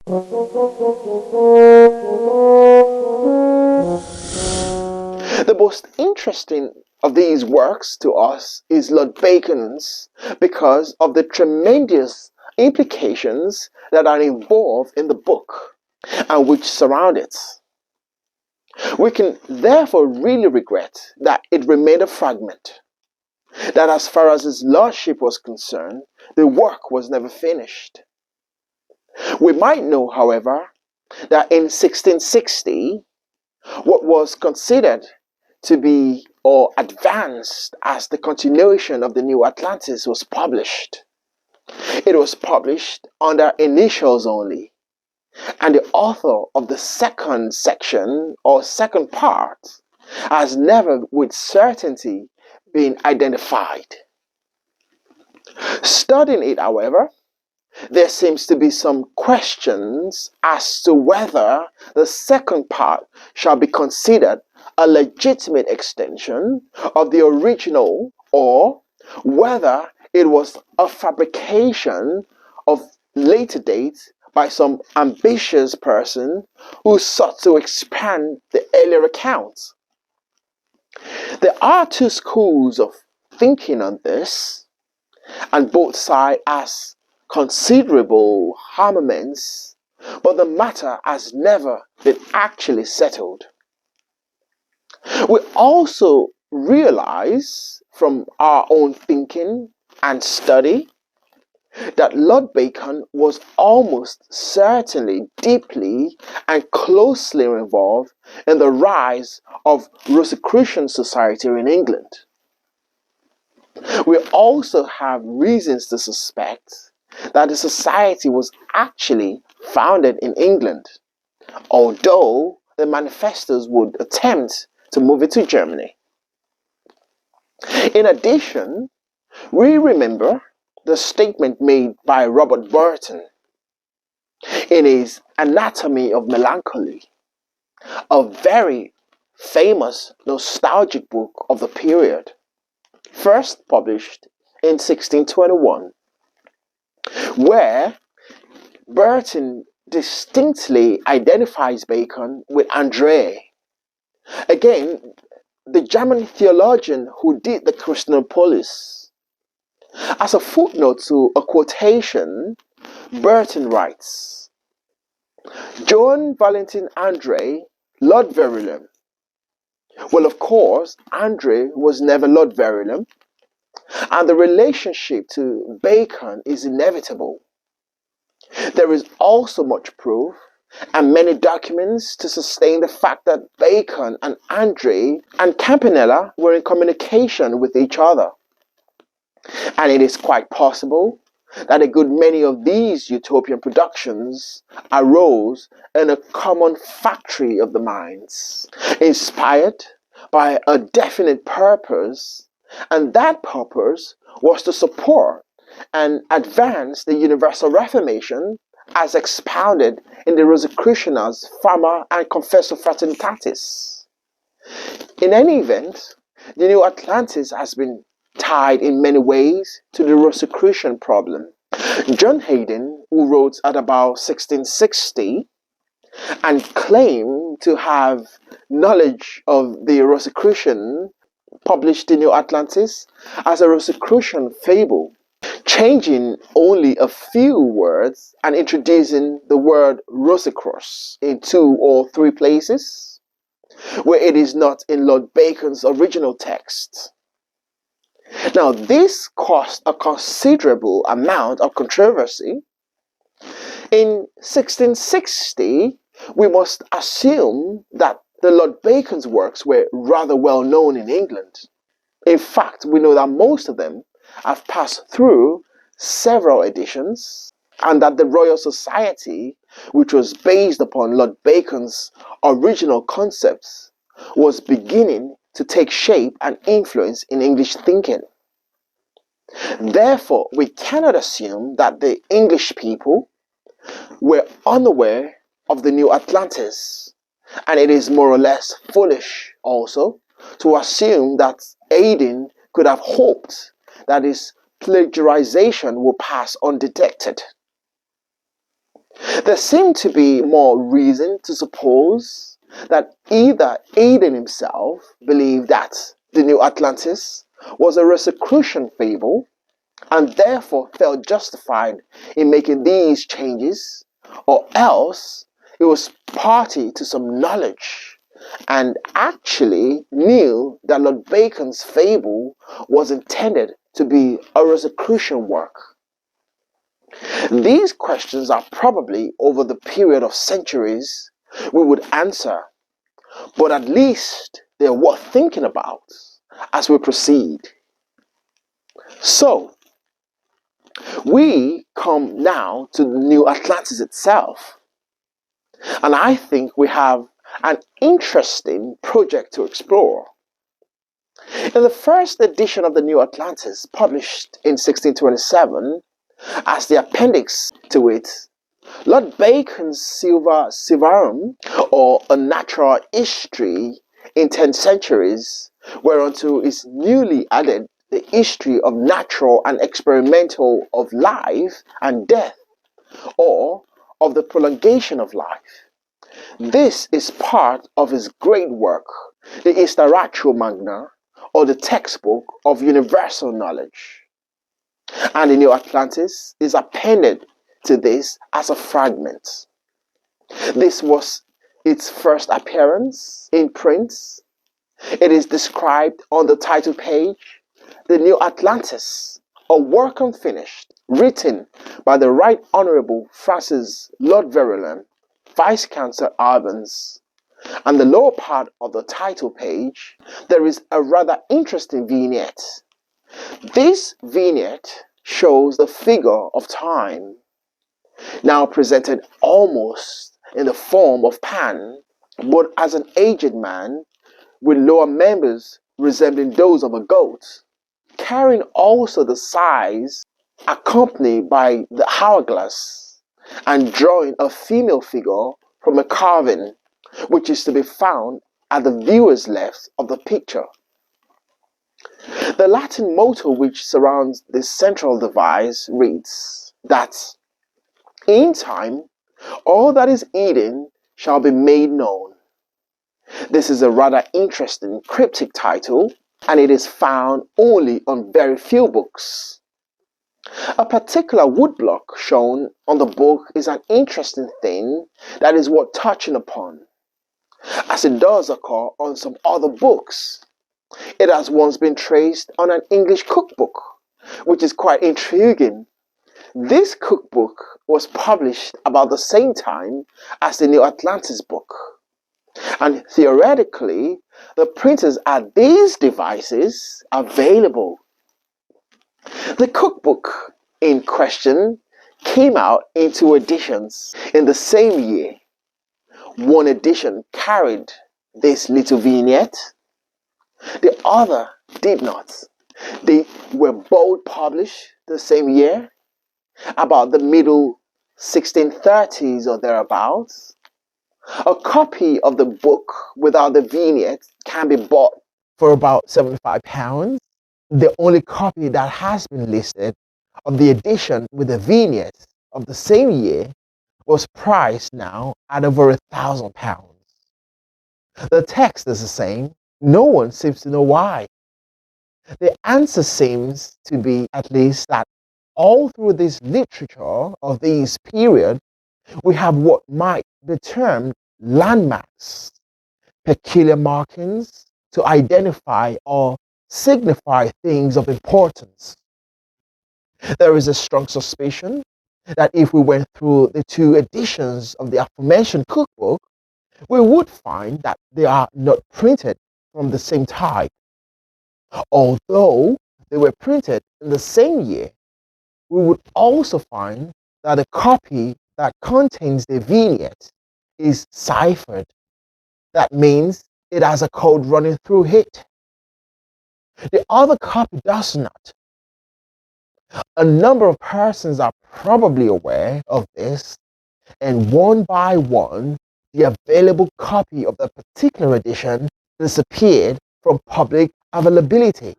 The most interesting of these works to us is Lord Bacon's because of the tremendous implications that are involved in the book and which surround it. We can therefore really regret that it remained a fragment, that as far as his lordship was concerned, the work was never finished. We might know, however, that in 1660, what was considered to be or advanced as the continuation of the New Atlantis was published. It was published under initials only, and the author of the second section or second part has never with certainty been identified. Studying it, however, there seems to be some questions as to whether the second part shall be considered a legitimate extension of the original or whether it was a fabrication of later date by some ambitious person who sought to expand the earlier accounts. There are two schools of thinking on this, and both sides has considerable armaments, but the matter has never been actually settled. We also realize from our own thinking and study that Lord Bacon was almost certainly deeply and closely involved in the rise of Rosicrucian society in England. We also have reasons to suspect that the society was actually founded in England, although the manifestos would attempt to move it to Germany. In addition, we remember the statement made by Robert Burton in his Anatomy of Melancholy, a very famous nostalgic book of the period, first published in 1621, where Burton distinctly identifies Bacon with Andre. Again, the German theologian who did the Christenopolis. As a footnote to a quotation, Burton writes, Johann Valentin Andre, Lord Verulam. Well, of course, Andre was never Lord Verulam, and the relationship to Bacon is inevitable. There is also much proof and many documents to sustain the fact that Bacon and Andre and Campanella were in communication with each other. And it is quite possible that a good many of these utopian productions arose in a common factory of the minds, inspired by a definite purpose, and that purpose was to support and advance the universal Reformation as expounded in the Rosicrucianas Fama and Confessor Fraternitatis. In any event, the New Atlantis has been tied in many ways to the Rosicrucian problem. John Hayden, who wrote at about 1660 and claimed to have knowledge of the Rosicrucian, published the New Atlantis as a Rosicrucian fable, changing only a few words and introducing the word Rosicrus in 2 or 3 places, where it is not in Lord Bacon's original text. Now, this caused a considerable amount of controversy. In 1660, we must assume that the Lord Bacon's works were rather well known in England. In fact, we know that most of them have passed through several editions, and that the Royal Society, which was based upon Lord Bacon's original concepts, was beginning to take shape and influence in English thinking. Therefore, we cannot assume that the English people were unaware of the New Atlantis, and it is more or less foolish also to assume that Hayden could have hoped that his plagiarization will pass undetected. There seemed to be more reason to suppose that either Aidan himself believed that the New Atlantis was a Rosicrucian fable and therefore felt justified in making these changes, or else it was party to some knowledge and actually knew that Lord Bacon's fable was intended to be a Rosicrucian work. These questions are probably over the period of centuries we would answer, but at least they're worth thinking about as we proceed. So, we come now to the New Atlantis itself, and I think we have an interesting project to explore. In the first edition of the New Atlantis, published in 1627, as the appendix to it, Lord Bacon's Silva Silvarum, or A Natural History in 10 Centuries, whereunto is newly added the history of natural and experimental of life and death, or of the prolongation of life. This is part of his great work, the Instauratio Magna, or the textbook of universal knowledge. And the New Atlantis is appended to this as a fragment. This was its first appearance in print. It is described on the title page, The New Atlantis, a work unfinished, written by the Right Honourable Francis Lord Verulam, Vice Chancellor Albans. And the lower part of the title page, there is a rather interesting vignette. This vignette shows the figure of time, now presented almost in the form of Pan, but as an aged man with lower members resembling those of a goat, carrying also the size accompanied by the hourglass, and drawing a female figure from a carving, which is to be found at the viewer's left of the picture. The Latin motto which surrounds this central device reads that in time all that is hidden shall be made known. This is a rather interesting cryptic title, and it is found only on very few books. A particular woodblock shown on the book is an interesting thing that is worth touching upon, as it does occur on some other books. It has once been traced on an English cookbook, which is quite intriguing. This cookbook was published about the same time as the New Atlantis book, and theoretically, the printers had these devices available. The cookbook in question came out in 2 editions in the same year. One edition carried this little vignette, the other did not. They were both published the same year, about the middle 1630s or thereabouts. A copy of the book without the vignette can be bought for about £75. The only copy that has been listed of the edition with the vignette of the same year was priced now at over £1,000. The text is the same. No one seems to know why. The answer seems to be, at least, that all through this literature of this period, we have what might be termed landmarks, peculiar markings to identify or signify things of importance. There is a strong suspicion that if we went through the 2 editions of the aforementioned cookbook, we would find that they are not printed from the same type. Although they were printed in the same year, we would also find that the copy that contains the vignette is ciphered. That means it has a code running through it. The other copy does not. A number of persons are probably aware of this, and one by one, the available copy of the particular edition disappeared from public availability.